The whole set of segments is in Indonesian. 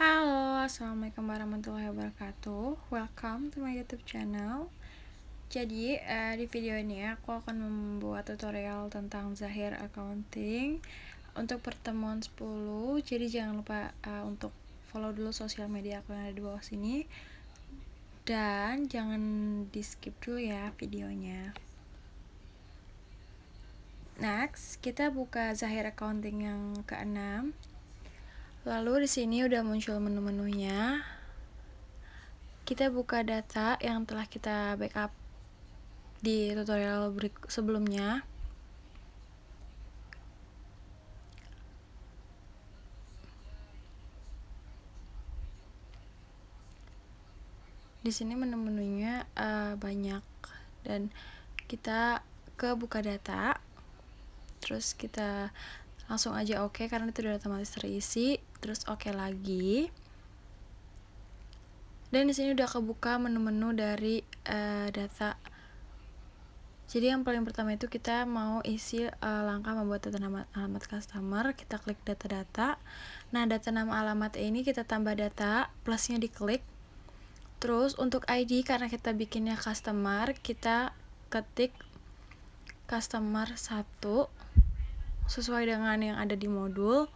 Halo, assalamualaikum warahmatullahi wabarakatuh. Welcome to my YouTube channel. Jadi di video ini aku akan membuat tutorial tentang Zahir Accounting untuk pertemuan 10. Jadi jangan lupa untuk follow dulu sosial media aku yang ada di bawah sini. Dan jangan di skip dulu ya videonya. Next, kita buka Zahir Accounting yang ke-6. Lalu di sini udah muncul menu-menunya. Kita buka data yang telah kita backup di tutorial sebelumnya. Di sini menu-menunya banyak dan kita ke buka data. Terus kita langsung aja oke karena itu udah otomatis terisi. Terus oke lagi. Dan di sini udah kebuka menu-menu dari data. Jadi yang paling pertama itu kita mau isi langkah membuat data nama alamat customer. Kita klik data-data. Nah, data nama alamat ini kita tambah data, plusnya diklik. Terus untuk ID karena kita bikinnya customer, kita ketik customer 1 sesuai dengan yang ada di modul.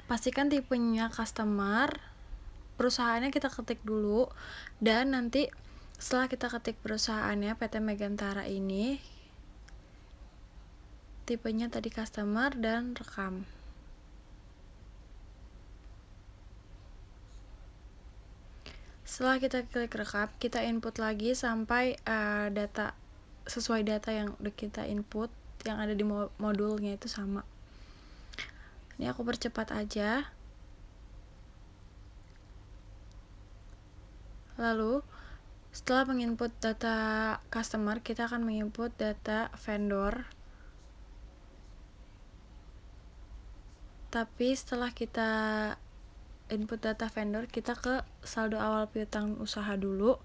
Pastikan tipenya customer, perusahaannya kita ketik dulu, dan nanti setelah kita ketik perusahaannya PT Megantara ini, tipenya tadi customer dan rekam. Setelah kita klik rekam, kita input lagi sampai data sesuai data yang udah kita input yang ada di modulnya itu sama. Ini aku percepat aja. Lalu setelah menginput data customer, kita akan menginput data vendor. Tapi setelah kita input data vendor, kita ke saldo awal piutang usaha dulu.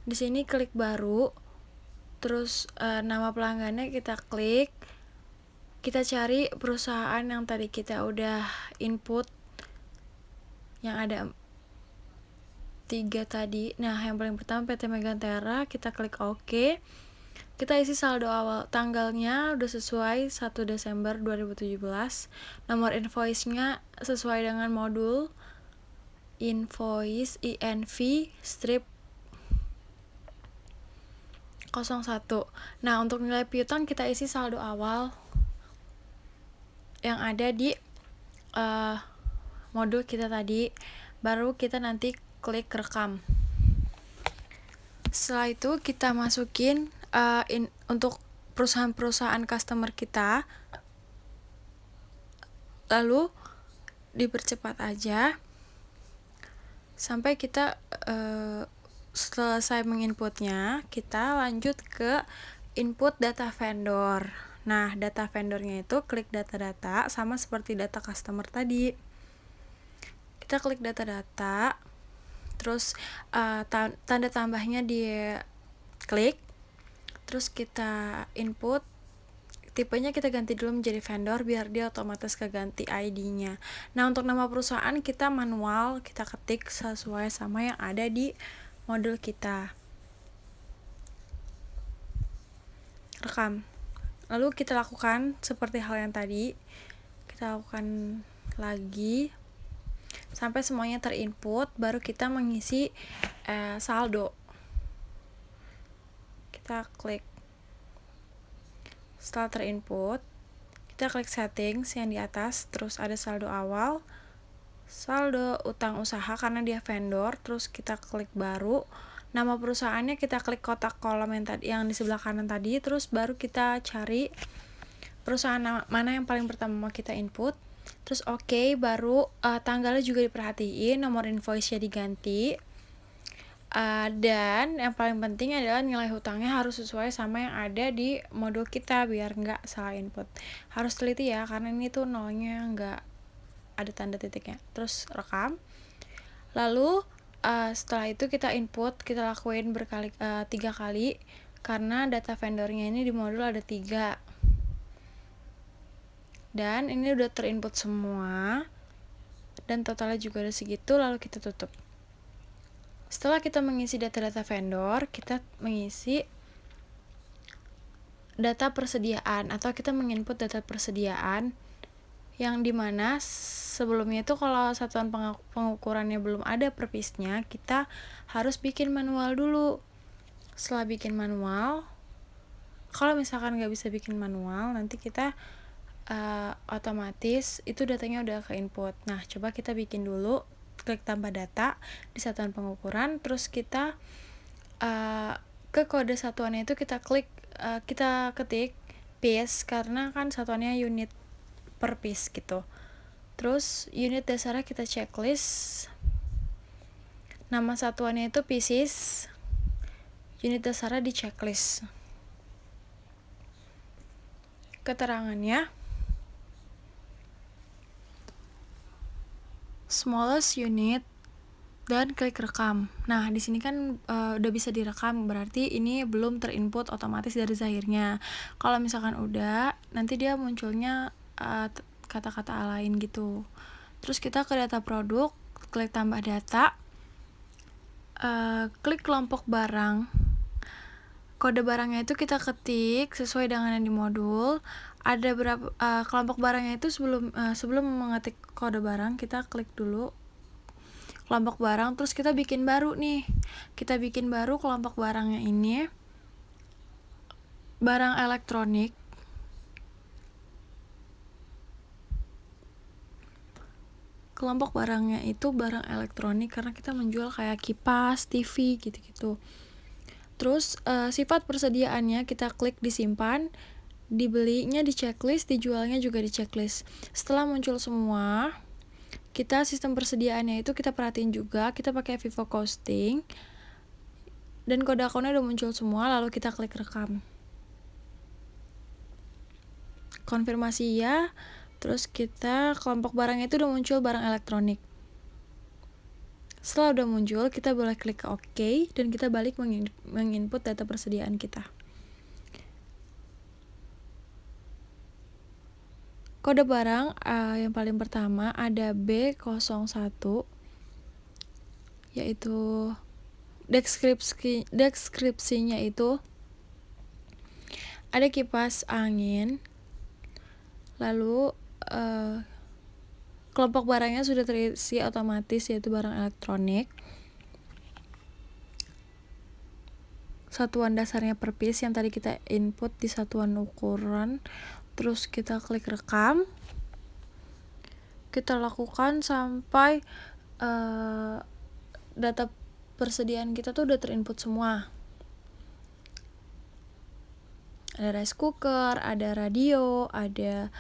Di sini klik baru. Terus nama pelanggannya kita klik. Kita cari perusahaan yang tadi kita udah input yang ada 3 tadi. Nah, yang paling pertama PT Megantara, kita klik OK. Kita isi saldo awal, tanggalnya udah sesuai 1 Desember 2017. Nomor invoice-nya sesuai dengan modul invoice INV strip 01. Nah, untuk nilai piutang kita isi saldo awal yang ada di modul kita tadi. Baru kita nanti klik rekam. Setelah itu kita masukin untuk perusahaan-perusahaan customer kita. Lalu dipercepat aja sampai kita selesai menginputnya. Kita lanjut ke input data vendor. Nah, data vendornya itu klik data-data sama seperti data customer tadi. Kita klik data-data, terus tanda tambahnya di klik, terus kita input tipenya, kita ganti dulu menjadi vendor biar dia otomatis keganti ID-nya. Nah, untuk nama perusahaan kita manual, kita ketik sesuai sama yang ada di modul kita. Rekam. Lalu kita lakukan seperti hal yang tadi. Kita lakukan lagi sampai semuanya terinput, baru kita mengisi saldo. Kita klik. Setelah terinput, kita klik settings yang di atas, terus ada saldo awal, saldo utang usaha karena dia vendor, terus kita klik baru. Nama perusahaannya kita klik kotak kolom yang di sebelah kanan tadi, terus baru kita cari perusahaan mana yang paling pertama mau kita input. Terus oke, baru tanggalnya juga diperhatiin, nomor invoice-nya diganti. Dan yang paling penting adalah nilai hutangnya harus sesuai sama yang ada di modul kita biar nggak salah input. Harus teliti ya, karena ini tuh nolnya nggak ada tanda titiknya. Terus rekam. Lalu setelah itu kita input, kita lakuin 3 kali karena data vendornya ini di modul ada 3. Dan ini udah terinput semua. dan totalnya juga udah segitu, lalu kita tutup. Setelah kita mengisi data-data vendor, kita mengisi data persediaan atau kita menginput data persediaan yang dimana sebelumnya itu kalau satuan pengukurannya belum ada per piece-nya, kita harus bikin manual dulu. Setelah bikin manual, kalau misalkan nggak bisa bikin manual, nanti kita otomatis itu datanya udah ke input. Nah, coba kita bikin dulu, klik tambah data di satuan pengukuran, terus kita ke kode satuannya itu kita ketik piece, karena kan satuannya unit per piece gitu. Terus unit dasarnya kita checklist, nama satuannya itu pieces, unit dasarnya di checklist. Keterangannya smallest unit dan klik rekam. Nah, di sini kan udah bisa direkam, berarti ini belum terinput otomatis dari Zahirnya. Kalau misalkan udah, nanti dia munculnya kata-kata lain gitu. Terus kita ke data produk, klik tambah data, klik kelompok barang. Kode barangnya itu kita ketik sesuai dengan yang di modul. Ada berapa kelompok barangnya itu sebelum mengetik kode barang, kita klik dulu kelompok barang, terus kita bikin baru nih. Kita bikin baru kelompok barangnya ini barang elektronik. Kelompok barangnya itu barang elektronik karena kita menjual kayak kipas, TV gitu-gitu. Terus sifat persediaannya kita klik disimpan, dibelinya di checklist, dijualnya juga di checklist. Setelah muncul semua, kita sistem persediaannya itu kita perhatiin juga, kita pakai Vivo Costing dan kode akunnya udah muncul semua, lalu kita klik rekam. Konfirmasi ya. Terus kita kelompok barangnya itu udah muncul barang elektronik. Setelah udah muncul, kita boleh klik ke OK dan kita balik menginput data persediaan kita. Kode barang yang paling pertama ada B01, yaitu deskripsinya itu ada kipas angin, lalu kelompok barangnya sudah terisi otomatis, yaitu barang elektronik. Satuan dasarnya per piece yang tadi kita input di satuan ukuran. Terus kita klik rekam. Kita lakukan sampai data persediaan kita tuh udah terinput semua. Ada rice cooker, ada radio, ada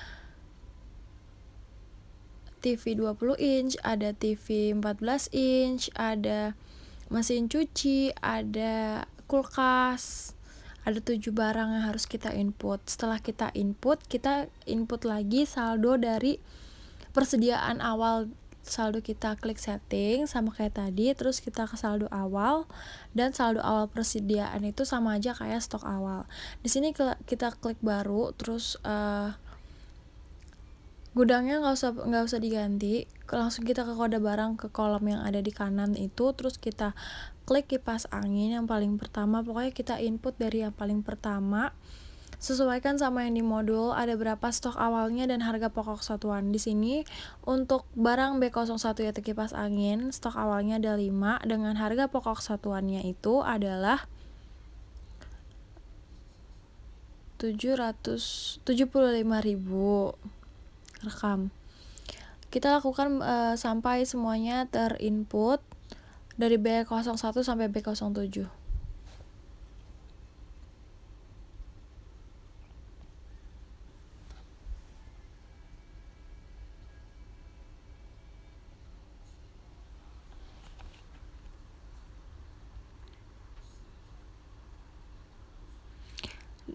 TV 20 inch, ada TV 14 inch, ada mesin cuci, ada kulkas. Ada 7 barang yang harus kita input. Setelah kita input lagi saldo dari persediaan awal. Saldo kita klik setting sama kayak tadi, terus kita ke saldo awal, dan saldo awal persediaan itu sama aja kayak stok awal. Di sini kita klik baru, terus gudangnya nggak usah diganti, langsung kita ke kode barang, ke kolom yang ada di kanan itu, terus kita klik kipas angin yang paling pertama. Pokoknya kita input dari yang paling pertama, sesuaikan sama yang di modul, ada berapa stok awalnya dan harga pokok satuan. Di sini untuk barang B01 yaitu kipas angin, stok awalnya ada 5 dengan harga pokok satuannya itu adalah 775.000. Rekam. Kita lakukan sampai semuanya terinput dari B01 sampai B07.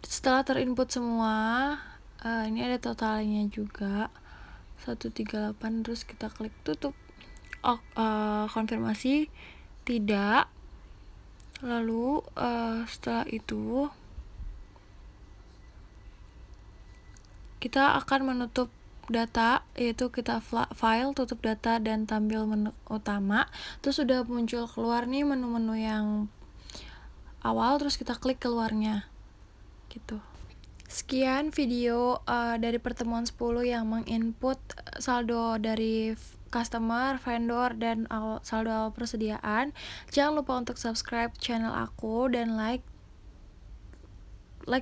Setelah terinput semua, ini ada totalnya juga 138, terus kita klik tutup. Konfirmasi tidak. Lalu setelah itu kita akan menutup data, yaitu kita file, tutup data, dan tampil menu utama. Terus udah muncul keluar nih menu-menu yang awal, terus kita klik keluarnya gitu. Sekian video dari pertemuan 10 yang menginput saldo dari customer, vendor, dan saldo awal persediaan. Jangan lupa untuk subscribe channel aku dan like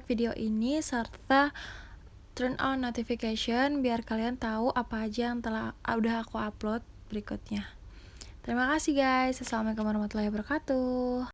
video ini serta turn on notification biar kalian tahu apa aja yang udah aku upload berikutnya. Terima kasih guys. Assalamualaikum warahmatullahi wabarakatuh.